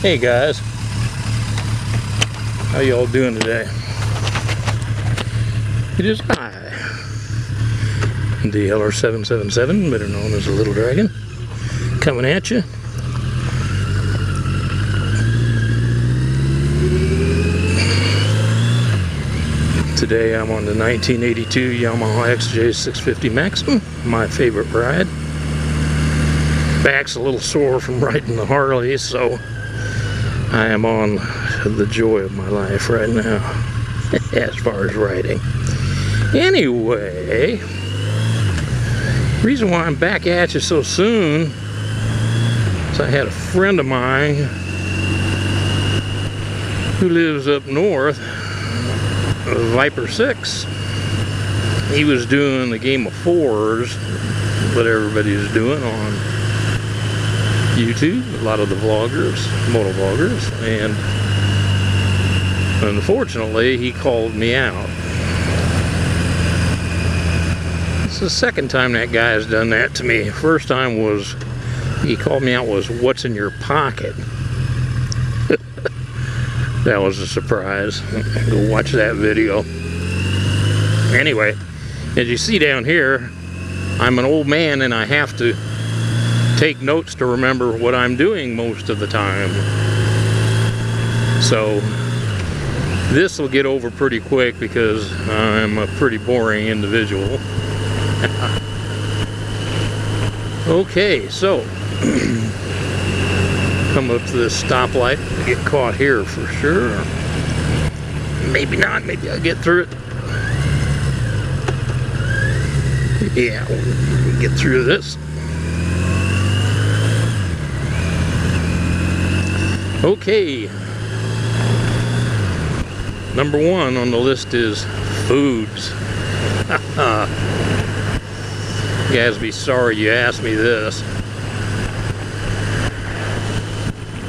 Hey guys, how y'all doing today? It is I, the LR777, better known as the Little Dragon, coming at you. Today I'm on the 1982 Yamaha XJ650 Maxim, my favorite ride. Back's a little sore from riding the Harley, so I am on the joy of my life right now as far as riding. Anyway, reason why I'm back at you so soon is I had a friend of mine who lives up north, Viper 6. He was doing the game of 4's that everybody's doing on YouTube, a lot of the vloggers, moto vloggers, and unfortunately he called me out. It's the second time that guy has done that to me. First time was, he called me out was, "What's in your pocket?" That was a surprise. Go watch that video. Anyway, as you see down here, I'm an old man and I have to take notes to remember what I'm doing most of the time. So this will get over pretty quick because I'm a pretty boring individual. Okay, so come up to this stoplight, get caught here for sure. Maybe not, maybe I'll get through it. Yeah, we'll get through this. Okay, number one on the list is foods. You guys be sorry you asked me this.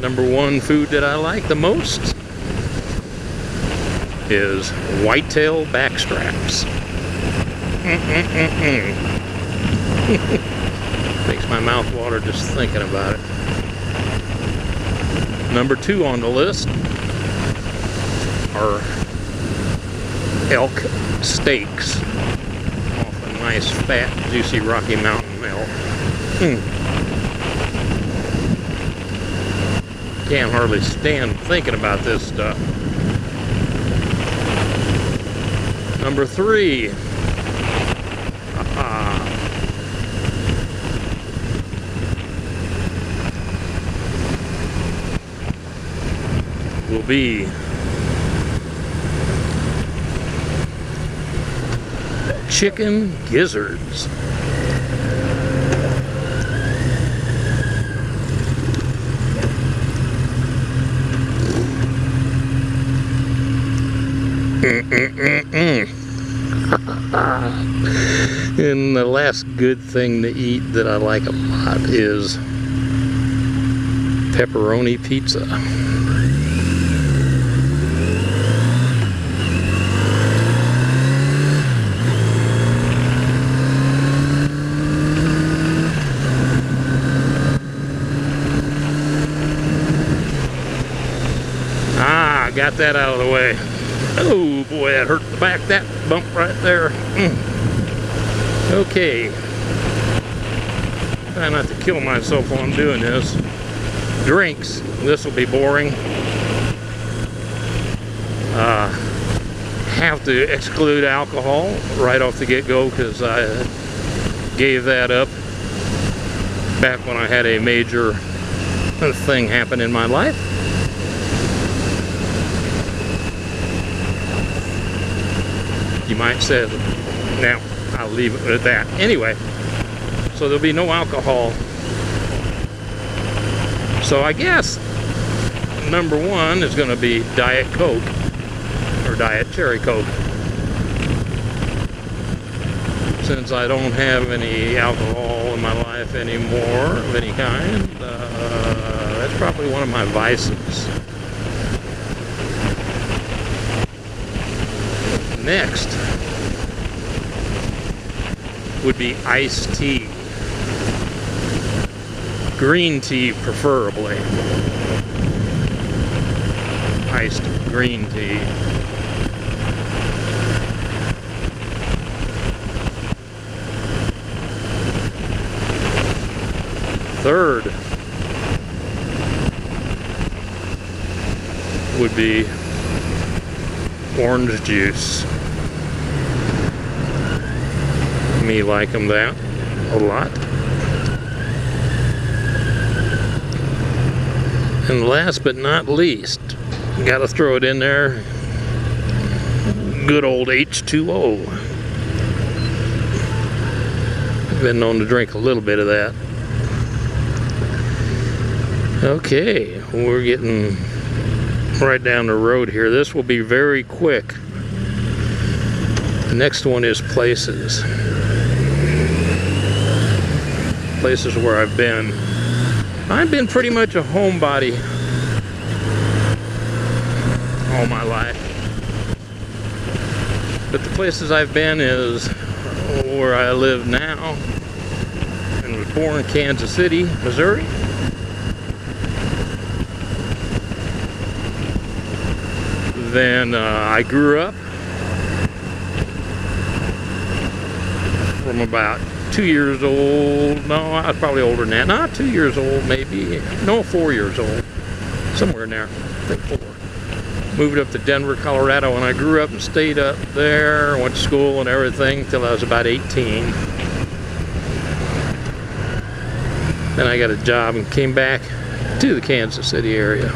Number one food that I like the most is whitetail backstraps. Makes my mouth water just thinking about it. Number two on the list are elk steaks off a nice fat juicy Rocky Mountain elk. Can't hardly stand thinking about this stuff. Number three, will be chicken gizzards. And the last good thing to eat that I like a lot is pepperoni pizza. Got that out of the way. Oh boy, that hurt the back, that bump right there. Okay. Try not to kill myself while I'm doing this. Drinks. This will be boring. Have to exclude alcohol right off the get-go because I gave that up back when I had a major thing happen in my life. You might say, now I'll leave it at that. Anyway, so there'll be no alcohol. So I guess number one is going to be Diet Coke or Diet Cherry Coke. Since I don't have any alcohol in my life anymore of any kind, that's probably one of my vices. Next would be iced tea. Green tea preferably. iced green tea. Third would be orange juice. Me like them that a lot. And last but not least, gotta throw it in there, good old H2O. I've been known to drink a little bit of that. Okay, we're getting right down the road here. This will be very quick. The next one is places. Places where I've been. I've been pretty much a homebody all my life. But the places I've been is where I live now. And was born in Kansas City, Missouri. Then I grew up from about 2 years old. No, I was probably older than that. Not 2 years old, maybe. No, 4 years old. Somewhere in there. I think 4. Moved up to Denver, Colorado, and I grew up and stayed up there. Went to school and everything until I was about 18. Then I got a job and came back to the Kansas City area.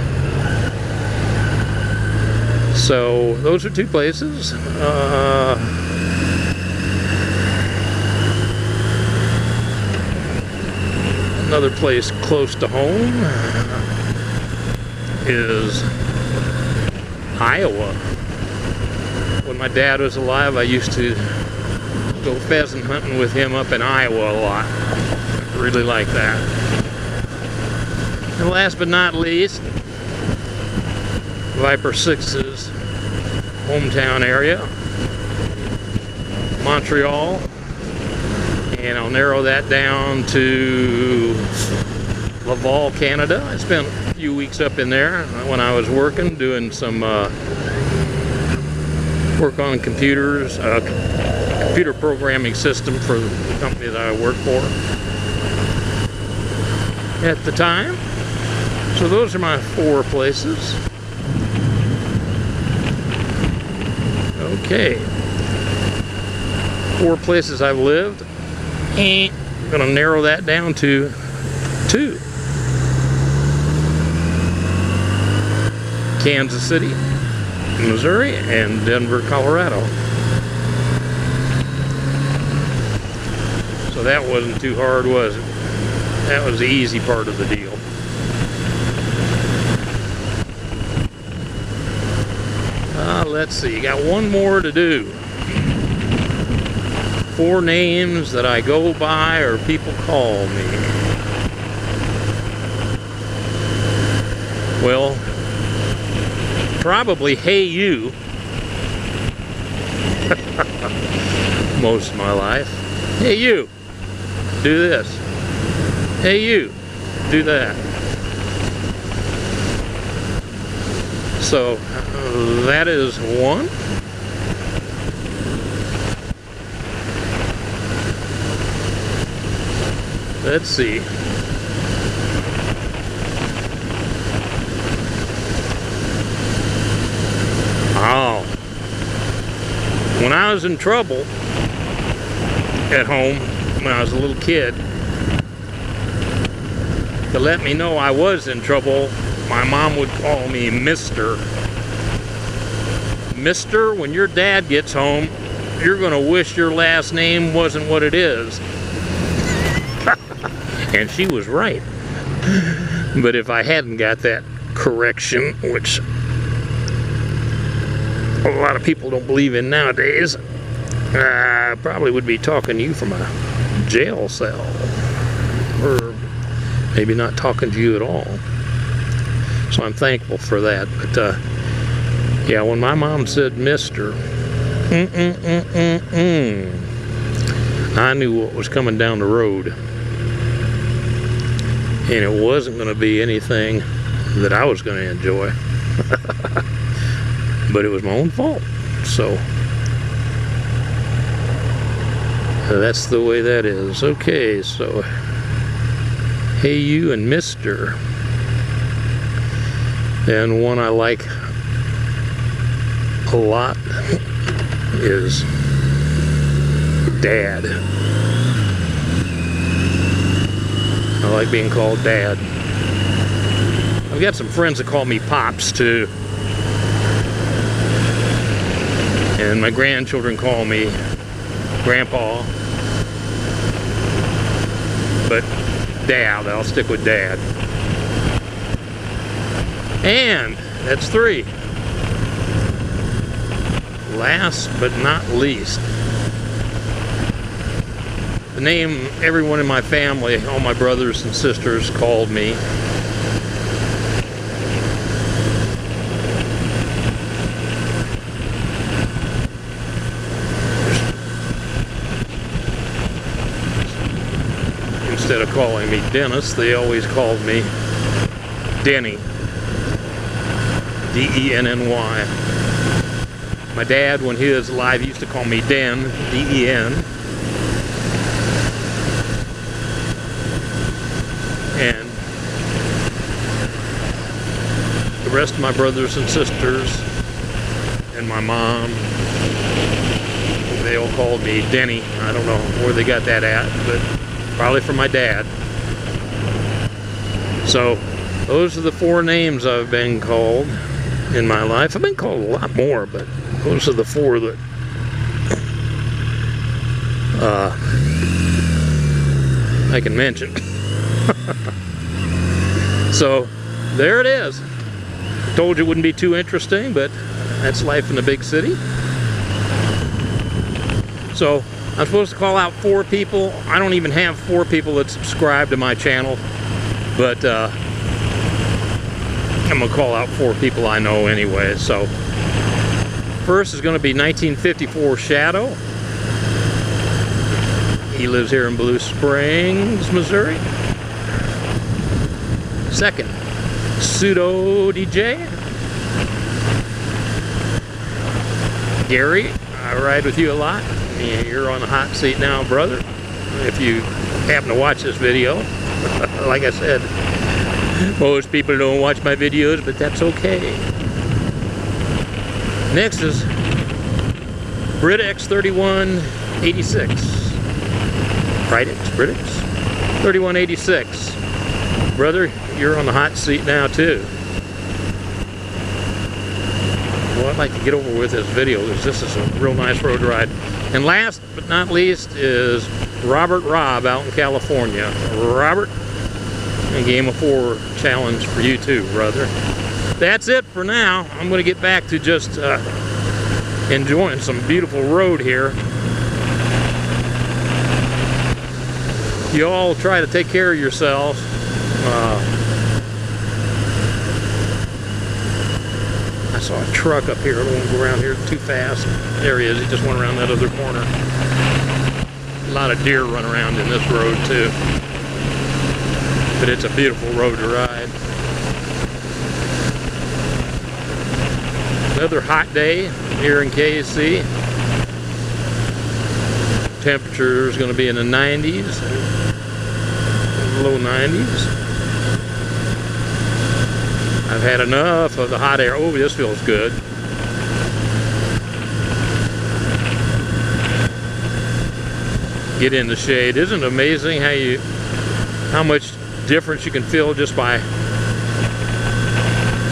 So those are two places. Another place close to home is Iowa. When my dad was alive, I used to go pheasant hunting with him up in Iowa a lot. I really like that. And last but not least, Viper 6's hometown area, Montreal, and I'll narrow that down to Laval, Canada. I spent a few weeks up in there when I was working, doing some work on computers, computer programming system for the company that I worked for at the time. So those are my 4 places. Okay, 4 places I've lived, and I'm going to narrow that down to 2. Kansas City, Missouri, and Denver, Colorado. So that wasn't too hard, was it? That was the easy part of the deal. Let's see, got one more to do. 4 names that I go by or people call me. Well, probably hey you. Most of my life. Hey you, do this. Hey you, do that. So that is one. Let's see. Oh. When I was in trouble at home, when I was a little kid, to let me know I was in trouble, my mom would call me Mr. Mister, when your dad gets home, you're gonna wish your last name wasn't what it is. And she was right. But if I hadn't got that correction, which a lot of people don't believe in nowadays, I probably would be talking to you from a jail cell. Or maybe not talking to you at all. So I'm thankful for that. But yeah, when my mom said Mr., I knew what was coming down the road. And it wasn't going to be anything that I was going to enjoy. But it was my own fault. So that's the way that is. Okay, so hey you and Mr. And one I like a lot is Dad. I like being called Dad. I've got some friends that call me Pops too. And my grandchildren call me Grandpa. But Dad, I'll stick with Dad. And that's 3. Last but not least, the name everyone in my family, all my brothers and sisters, called me. Instead of calling me Dennis, they always called me Denny. D-E-N-N-Y. My dad, when he was alive, he used to call me Den, D-E-N. And the rest of my brothers and sisters and my mom, they all called me Denny. I don't know where they got that at, but probably from my dad. So those are the 4 names I've been called in my life. I've been called a lot more, but those are the 4 that I can mention. So there it is. Told you it wouldn't be too interesting, but that's life in the big city. So I'm supposed to call out 4 people. I don't even have 4 people that subscribe to my channel, but I'm gonna call out 4 people I know anyway. So first is going to be 1954 Shadow. He lives here in Blue Springs, Missouri. Second, Pseudo DJ. Gary, I ride with you a lot. You're on the hot seat now, brother. If you happen to watch this video, like I said, most people don't watch my videos, but that's okay. Next is Britix 3186. Britix 3186. Brother, you're on the hot seat now too. Well, I'd like to get over with this video because this is a real nice road ride. And last but not least is Robert Robb out in California. Robert, a Game of 4 challenge for you too, brother. That's it for now. I'm going to get back to just enjoying some beautiful road here. You all try to take care of yourselves. I saw a truck up here. I don't want to go around here too fast. There he is. He just went around that other corner. A lot of deer run around in this road too. But it's a beautiful road to ride. Another hot day here in KC. Temperature is going to be in the 90s, low 90s. I've had enough of the hot air. Oh, this feels good. Get in the shade. Isn't it amazing how much difference you can feel just by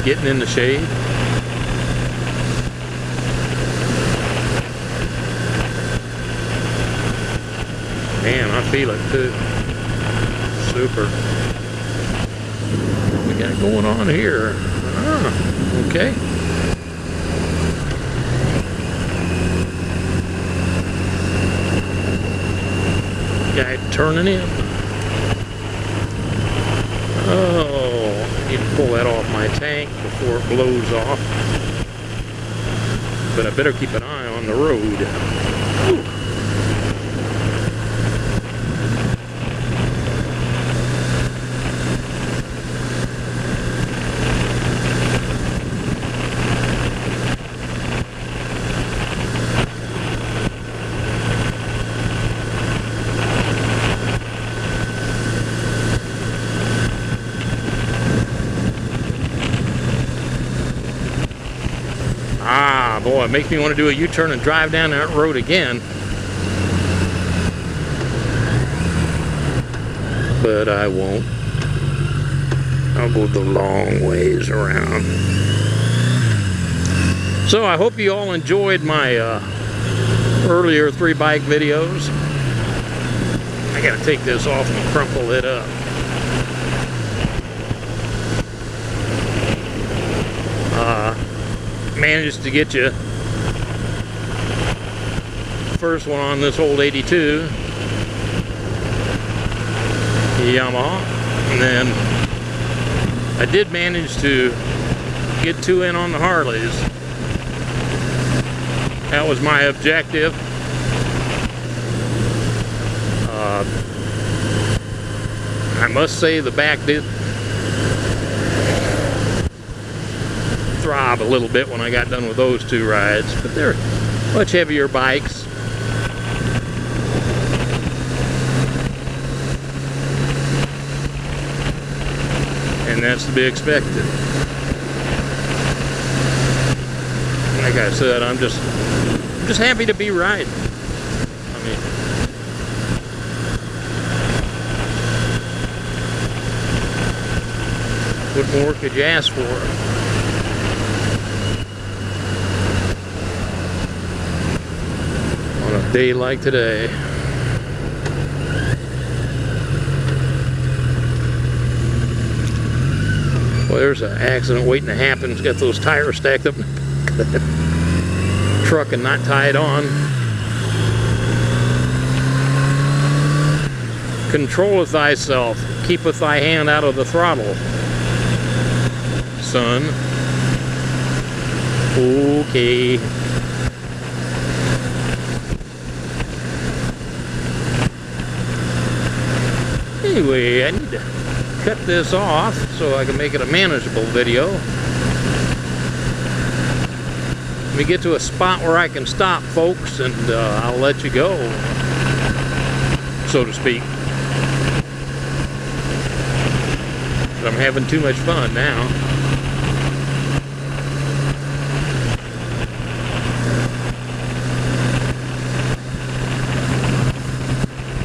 getting in the shade? Man, I feel it too. Super. What we got going on here? Okay. Guy turning in. Oh, I need to pull that off my tank before it blows off. But I better keep an eye on the road. Ooh. Ah, boy, it makes me want to do a U-turn and drive down that road again. But I won't. I'll go the long ways around. So I hope you all enjoyed my earlier 3-bike videos. I gotta take this off and crumple it up. Managed to get you first one on this old 82 Yamaha, and then I did manage to get 2 in on the Harleys. That was my objective. I must say the back did throb a little bit when I got done with those 2 rides, but they're much heavier bikes. And that's to be expected. Like I said, I'm just happy to be riding. I mean, what more could you ask for? On a day like today. Well, there's an accident waiting to happen. It's got those tires stacked up in the truck and not tied on. Controlleth thyself, keepeth thy hand out of the throttle, son. Okay. Anyway, I need to cut this off so I can make it a manageable video. Let me get to a spot where I can stop, folks, and I'll let you go, so to speak. But I'm having too much fun now.